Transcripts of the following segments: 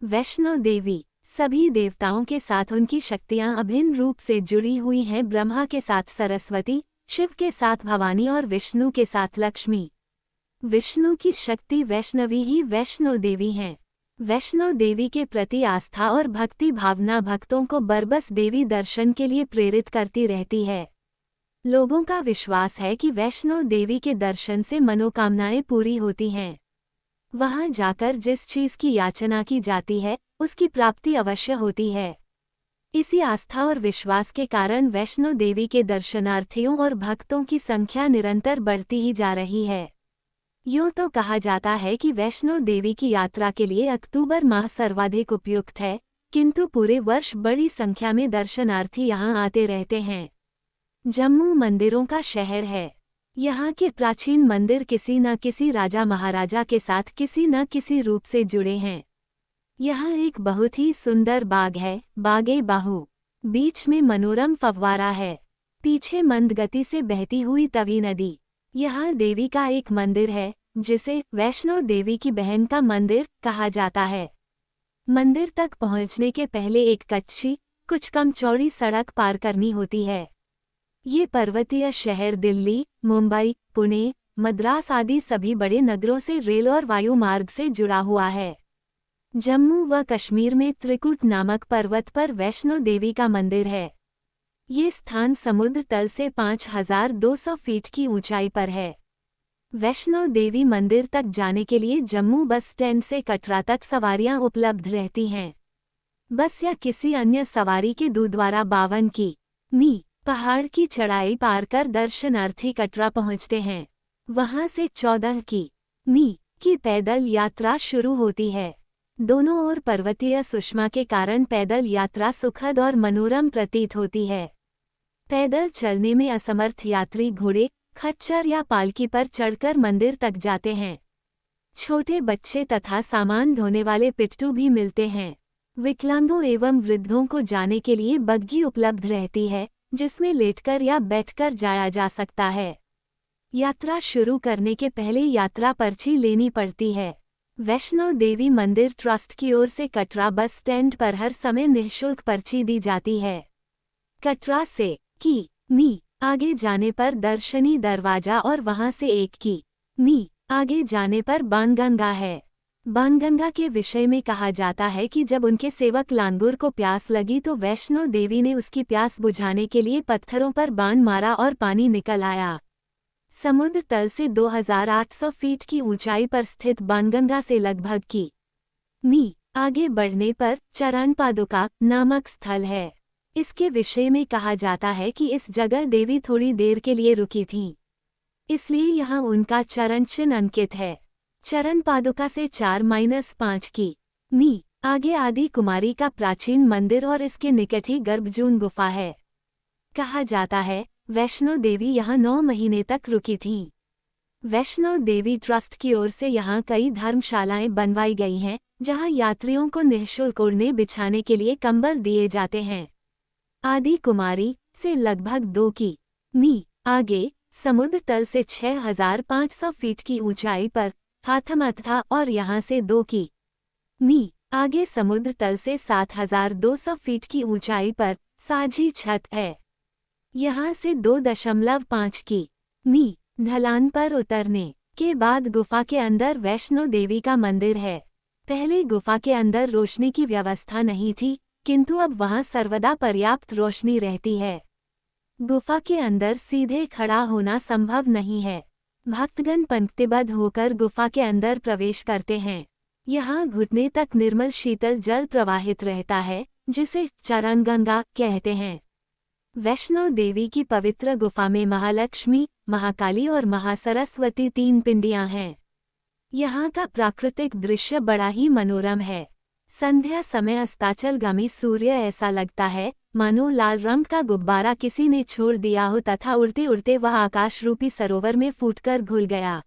वैष्णो देवी सभी देवताओं के साथ उनकी शक्तियां अभिन्न रूप से जुड़ी हुई हैं। ब्रह्मा के साथ सरस्वती, शिव के साथ भवानी और विष्णु के साथ लक्ष्मी। विष्णु की शक्ति वैष्णवी ही वैष्णो देवी हैं। वैष्णो देवी के प्रति आस्था और भक्ति भावना भक्तों को बरबस देवी दर्शन के लिए प्रेरित करती रहती है। लोगों का विश्वास है कि वैष्णो देवी के दर्शन से मनोकामनाएं पूरी होती हैं। वहां जाकर जिस चीज की याचना की जाती है उसकी प्राप्ति अवश्य होती है। इसी आस्था और विश्वास के कारण वैष्णो देवी के दर्शनार्थियों और भक्तों की संख्या निरंतर बढ़ती ही जा रही है। यूँ तो कहा जाता है कि वैष्णो देवी की यात्रा के लिए अक्टूबर माह सर्वाधिक उपयुक्त है, किंतु पूरे वर्ष बड़ी संख्या में दर्शनार्थी यहाँ आते रहते हैं। जम्मू मंदिरों का शहर है। यहाँ के प्राचीन मंदिर किसी न किसी राजा महाराजा के साथ किसी न किसी रूप से जुड़े हैं। यहाँ एक बहुत ही सुंदर बाग है, बागे बाहू। बीच में मनोरम फव्वारा है। पीछे मंद गति से बहती हुई तवी नदी। यहाँ देवी का एक मंदिर है जिसे वैष्णो देवी की बहन का मंदिर कहा जाता है। मंदिर तक पहुँचने के पहले एक कच्ची, कुछ कम चौड़ी सड़क पार करनी होती है। ये पर्वतीय शहर दिल्ली, मुंबई, पुणे, मद्रास आदि सभी बड़े नगरों से रेल और वायु मार्ग से जुड़ा हुआ है। जम्मू व कश्मीर में त्रिकुट नामक पर्वत पर वैष्णो देवी का मंदिर है। ये स्थान समुद्र तल से 5200 फीट की ऊंचाई पर है। वैष्णो देवी मंदिर तक जाने के लिए जम्मू बस स्टैंड से कटरा तक सवारियां उपलब्ध रहती हैं। बस या किसी अन्य सवारी के द्वारा 52 पहाड़ की चढ़ाई पार कर दर्शनार्थी कटरा पहुंचते हैं। वहां से 14 की पैदल यात्रा शुरू होती है। दोनों ओर पर्वतीय सुषमा के कारण पैदल यात्रा सुखद और मनोरम प्रतीत होती है। पैदल चलने में असमर्थ यात्री घोड़े, खच्चर या पालकी पर चढ़कर मंदिर तक जाते हैं। छोटे बच्चे तथा सामान ढोने वाले पिट्ठू भी मिलते हैं। विकलांगों एवं वृद्धों को जाने के लिए बग्घी उपलब्ध रहती है, जिसमें लेटकर या बैठकर जाया जा सकता है। यात्रा शुरू करने के पहले यात्रा पर्ची लेनी पड़ती है। वैष्णो देवी मंदिर ट्रस्ट की ओर से कटरा बस स्टैंड पर हर समय निःशुल्क पर्ची दी जाती है। कटरा से मी आगे जाने पर दर्शनी दरवाजा और वहां से 1 मी आगे जाने पर बाणगंगा है। बाणगंगा के विषय में कहा जाता है कि जब उनके सेवक लांगुर को प्यास लगी तो वैष्णो देवी ने उसकी प्यास बुझाने के लिए पत्थरों पर बाण मारा और पानी निकल आया। समुद्र तल से 2800 फीट की ऊंचाई पर स्थित बाणगंगा से लगभग मी आगे बढ़ने पर चरण पादुका नामक स्थल है। इसके विषय में कहा जाता है कि इस जगह देवी थोड़ी देर के लिए रुकी थीं, इसलिए यहाँ उनका चरण चिन्ह अंकित है। चरण पादुका से 4-5 मी आगे आदि कुमारी का प्राचीन मंदिर और इसके निकट ही गर्भजून गुफा है। कहा जाता है वैष्णो देवी यहाँ 9 महीने तक रुकी थीं। वैष्णो देवी ट्रस्ट की ओर से यहाँ कई धर्मशालाएं बनवाई गई हैं, जहाँ यात्रियों को निःशुल्क ओढ़ने बिछाने के लिए कंबल दिए जाते हैं। आदि कुमारी से लगभग 2 मी आगे समुद्र तल से 6500 फीट की ऊंचाई पर हाथमथा और यहाँ से 2 मी आगे समुद्र तल से 7200 फीट की ऊंचाई पर साझी छत है। यहाँ से 2.5 मी ढलान पर उतरने के बाद गुफा के अंदर वैष्णो देवी का मंदिर है। पहले गुफा के अंदर रोशनी की व्यवस्था नहीं थी, किंतु अब वहां सर्वदा पर्याप्त रोशनी रहती है। गुफा के अंदर सीधे खड़ा होना संभव नहीं है। भक्तगण पंक्तिबद्ध होकर गुफा के अंदर प्रवेश करते हैं। यहाँ घुटने तक निर्मल शीतल जल प्रवाहित रहता है, जिसे चरण गंगा कहते हैं। वैष्णो देवी की पवित्र गुफा में महालक्ष्मी, महाकाली और महासरस्वती 3 पिंडियां हैं। यहाँ का प्राकृतिक दृश्य बड़ा ही मनोरम है। संध्या समय अस्ताचलगामी सूर्य ऐसा लगता है मानो लाल रंग का गुब्बारा किसी ने छोड़ दिया हो तथा उड़ते उड़ते वह आकाश रूपी सरोवर में फूटकर घुल गया।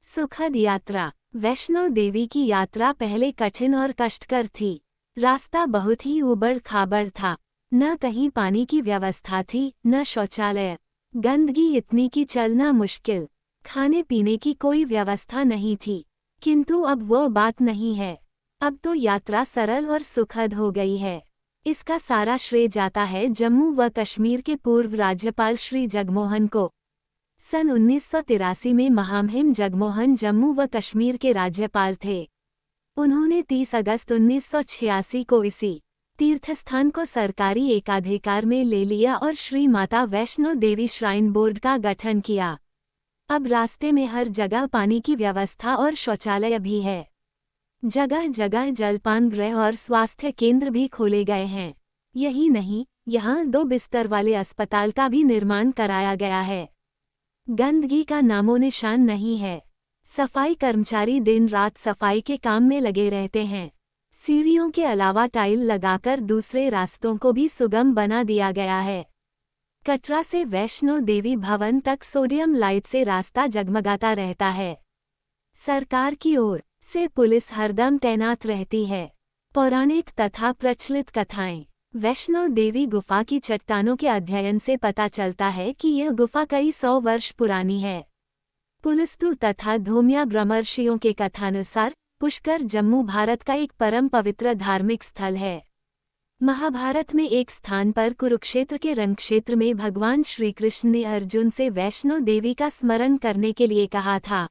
सुखद यात्रा। वैष्णो देवी की यात्रा पहले कठिन और कष्टकर थी। रास्ता बहुत ही ऊबड़ खाबड़ था। न कहीं पानी की व्यवस्था थी, न शौचालय। गंदगी इतनी कि चलना मुश्किल। खाने पीने की कोई व्यवस्था नहीं थी, किंतु अब वो बात नहीं है। अब तो यात्रा सरल और सुखद हो गई है। इसका सारा श्रेय जाता है जम्मू व कश्मीर के पूर्व राज्यपाल श्री जगमोहन को। सन 1983 में महामहिम जगमोहन जम्मू व कश्मीर के राज्यपाल थे। उन्होंने 30 अगस्त 1986 को इसी तीर्थस्थान को सरकारी एकाधिकार में ले लिया और श्री माता वैष्णो देवी श्राइन बोर्ड का गठन किया। अब रास्ते में हर जगह पानी की व्यवस्था और शौचालय भी है। जगह जगह जलपान गृह और स्वास्थ्य केंद्र भी खोले गए हैं। यही नहीं, यहाँ 2 बिस्तर वाले अस्पताल का भी निर्माण कराया गया है। गंदगी का नामो निशान नहीं है। सफाई कर्मचारी दिन रात सफाई के काम में लगे रहते हैं। सीढ़ियों के अलावा टाइल लगाकर दूसरे रास्तों को भी सुगम बना दिया गया है। कटरा से वैष्णो देवी भवन तक सोडियम लाइट से रास्ता जगमगाता रहता है। सरकार की ओर से पुलिस हरदम तैनात रहती है। पौराणिक तथा प्रचलित कथाएं। वैष्णो देवी गुफा की चट्टानों के अध्ययन से पता चलता है कि यह गुफा कई 100 वर्ष पुरानी है। पुलस्तु तथा धूमिया ब्रह्मर्षियों के कथानुसार पुष्कर जम्मू भारत का एक परम पवित्र धार्मिक स्थल है। महाभारत में एक स्थान पर कुरुक्षेत्र के रणक्षेत्र में भगवान श्री कृष्ण ने अर्जुन से वैष्णो देवी का स्मरण करने के लिए कहा था।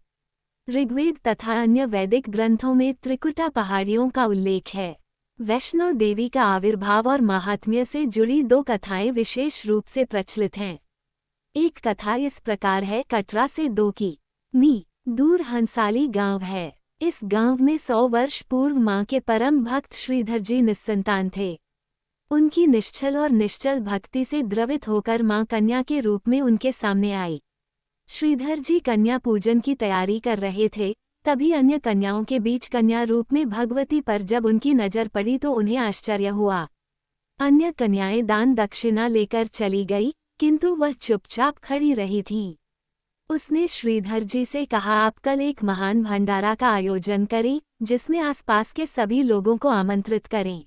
ऋग्वेद तथा अन्य वैदिक ग्रंथों में त्रिकुटा पहाड़ियों का उल्लेख है। वैष्णो देवी का आविर्भाव और महात्म्य से जुड़ी 2 कथाएं विशेष रूप से प्रचलित हैं। एक कथा इस प्रकार है। कटरा से 2 किमी दूर हंसाली गांव है। इस गांव में 100 वर्ष पूर्व मां के परम भक्त श्रीधर जी निस्संतान थे। उनकी निश्चल और निश्चल भक्ति से द्रवित होकर मां कन्या के रूप में उनके सामने आई। श्रीधर जी कन्या पूजन की तैयारी कर रहे थे, तभी अन्य कन्याओं के बीच कन्या रूप में भगवती पर जब उनकी नजर पड़ी तो उन्हें आश्चर्य हुआ। अन्य कन्याएं दान दक्षिणा लेकर चली गई, किंतु वह चुपचाप खड़ी रही थीं। उसने श्रीधर जी से कहा, आप कल एक महान भंडारा का आयोजन करें, जिसमें आसपास के सभी लोगों को आमंत्रित करें।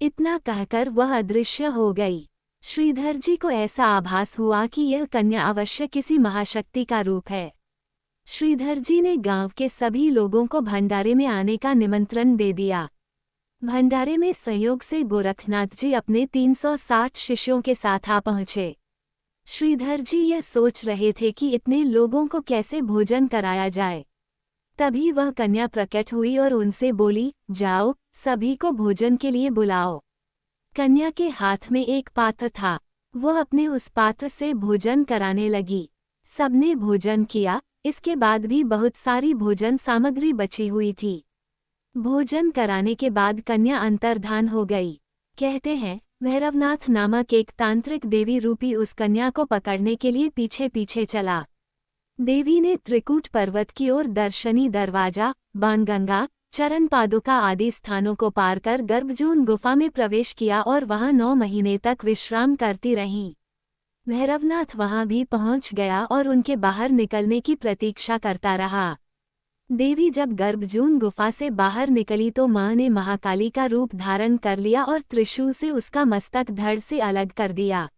इतना कहकर वह अदृश्य हो गई। श्रीधर जी को ऐसा आभास हुआ कि यह कन्या अवश्य किसी महाशक्ति का रूप है। श्रीधर जी ने गांव के सभी लोगों को भंडारे में आने का निमंत्रण दे दिया। भंडारे में संयोग से गोरखनाथ जी अपने 360 शिष्यों के साथ आ पहुंचे। श्रीधर जी यह सोच रहे थे कि इतने लोगों को कैसे भोजन कराया जाए। तभी वह कन्या प्रकट हुई और उनसे बोली, जाओ, सभी को भोजन के लिए बुलाओ। कन्या के हाथ में एक पात्र था। वह अपने उस पात्र से भोजन कराने लगी। सबने भोजन किया। इसके बाद भी बहुत सारी भोजन सामग्री बची हुई थी। भोजन कराने के बाद कन्या अंतर्धान हो गई। कहते हैं, भैरवनाथ नामक एक तांत्रिक देवी रूपी उस कन्या को पकड़ने के लिए पीछे पीछे चला। देवी ने त्रिकूट पर्वत की ओर दर्शनी दरवाजा, बाणगंगा, चरण पादुका आदि स्थानों को पार कर गर्भजून गुफा में प्रवेश किया और वहां 9 महीने तक विश्राम करती रहीं। भैरवनाथ वहां भी पहुंच गया और उनके बाहर निकलने की प्रतीक्षा करता रहा। देवी जब गर्भजून गुफा से बाहर निकली तो मां ने महाकाली का रूप धारण कर लिया और त्रिशूल से उसका मस्तक धड़ से अलग कर दिया।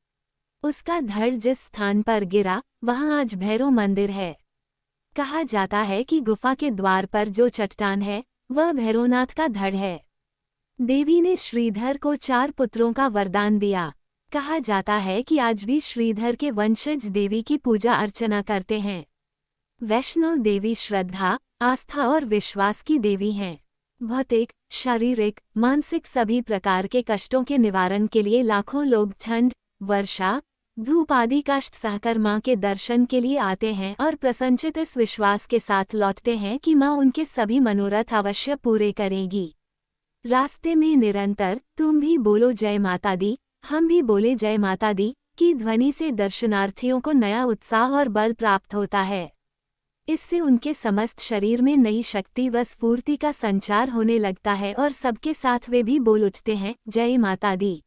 उसका धड़ जिस स्थान पर गिरा, वहां आज भैरव मंदिर है। कहा जाता है कि गुफा के द्वार पर जो चट्टान है, वह भैरवनाथ का धड़ है। देवी ने श्रीधर को 4 पुत्रों का वरदान दिया। कहा जाता है कि आज भी श्रीधर के वंशज देवी की पूजा अर्चना करते हैं। वैष्णो देवी श्रद्धा, आस्था और विश्वास की देवी हैं। भौतिक, शारीरिक, मानसिक सभी प्रकार के कष्टों के निवारण के लिए लाखों लोग ठंड, वर्षा, धूप आदि कष्ट सहकर मां के दर्शन के लिए आते हैं और प्रसन्नचित इस विश्वास के साथ लौटते हैं कि मां उनके सभी मनोरथ अवश्य पूरे करेगी। रास्ते में निरंतर तुम भी बोलो जय माता दी, हम भी बोले जय माता दी की ध्वनि से दर्शनार्थियों को नया उत्साह और बल प्राप्त होता है। इससे उनके समस्त शरीर में नई शक्ति व स्फूर्ति का संचार होने लगता है और सबके साथ वे भी बोल उठते हैं, जय माता दी।